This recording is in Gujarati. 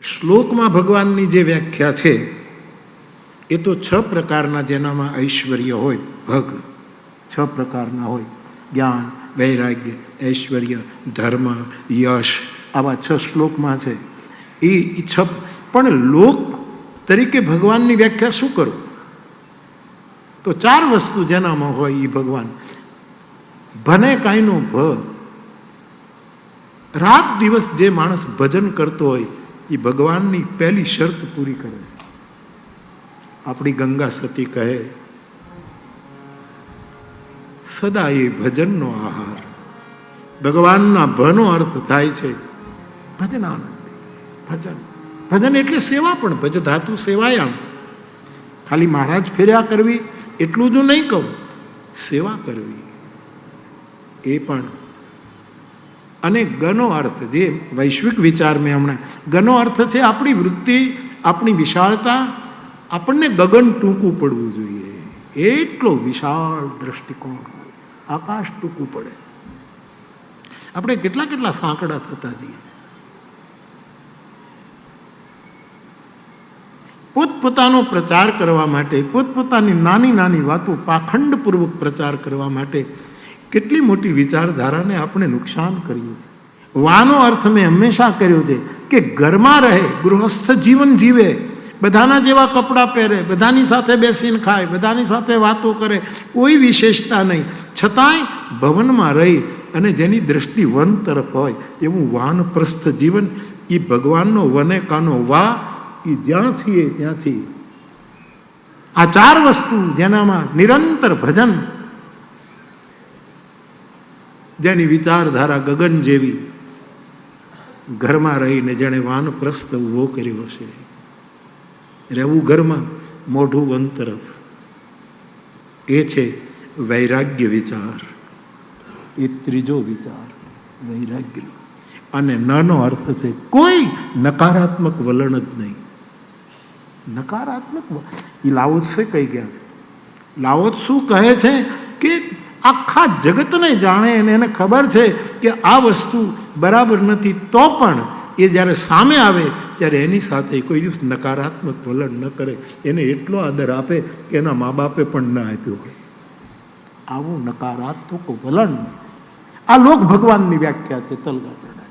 શ્લોકમાં ભગવાનની જે વ્યાખ્યા છે એ તો 6 પ્રકારના, જેનામાં ઐશ્વર્ય હોય, ભગ 6 પ્રકારના હોય: જ્ઞાન, વૈરાગ્ય, ઐશ્વર્ય, ધર્મ, યશ. આવા 6 શ્લોકમાં છે. એ 6. પણ લોક તરીકે ભગવાનની વ્યાખ્યા શું કરું? તો 4 વસ્તુ જેનામાં હોય એ ભગવાન. ભને કાંઈનો ભ. રાત દિવસ જે માણસ ભજન કરતો હોય એ ભગવાનની પહેલી શરત પૂરી કરે. આપણી ગંગા સતી કહે, સદા એ ભજનનો આહાર. ભગવાનના ભનો અર્થ થાય છે ભજનાનંદ. ભજન ભજન એટલે સેવા, પણ ભજ ધાતુ સેવાયામ. ખાલી મહારાજ ફેર્યા કરવી એટલું જ નહીં કહું, સેવા કરવી એ પણ. અને ગનો અર્થ, જે વૈશ્વિક વિચાર મેં હમણાં, ગનો અર્થ છે આપણી વૃત્તિ, આપણી વિશાળતા. આપણને ગગન ટૂંકું પડવું જોઈએ, એટલો વિશાળ દ્રષ્ટિકોણ. આકાશ ટૂંકું પડે. આપણે કેટલા કેટલા સાંકડા થતા જઈએ. પોતપોતાનો પ્રચાર કરવા માટે, પોતપોતાની નાની નાની વાતો પાખંડપૂર્વક પ્રચાર કરવા માટે કેટલી મોટી વિચારધારાને આપણે નુકસાન કર્યું છે. વાનો અર્થ મેં હંમેશા કર્યો છે કે ઘરમાં રહે, ગૃહસ્થ જીવન જીવે, બધાના જેવા કપડાં પહેરે, બધાની સાથે બેસીને ખાય, બધાની સાથે વાતો કરે, કોઈ વિશેષતા નહીં, છતાંય ભવનમાં રહી અને જેની દૃષ્ટિ વન તરફ હોય એવું વાનપ્રસ્થ જીવન. એ ભગવાનનો વને કાનો વા, એ જ્યાં છીએ ત્યાંથી. આ 4 વસ્તુ જેનામાં નિરંતર ભજન, જેની વિચારધારા ગગન જેવી, ઘરમાં રહીને જેણે વાનપ્રસ્થ ઊભો કર્યો છે. રહેવું ઘરમાં, મોઢું વન તરફ. એ છે વૈરાગ્ય વિચાર. એ 3જો વિચાર વૈરાગ્યનો. અને નનો અર્થ છે કોઈ નકારાત્મક વલણ જ નહીં. નકારાત્મક એ લાઓત્સે કહી ગયા છે. લાઓત્સુ કહે છે કે આખા જગતને જાણે અને એને ખબર છે કે આ વસ્તુ બરાબર નથી, તો પણ એ જ્યારે સામે આવે ત્યારે એની સાથે કોઈ દિવસ નકારાત્મક વલણ ન કરે. એને એટલો આદર આપે કે એના મા બાપે પણ ન આપ્યો હોય. આવું નકારાત્મક વલણ. આ લોક ભગવાનની વ્યાખ્યા છે તલગાજડા.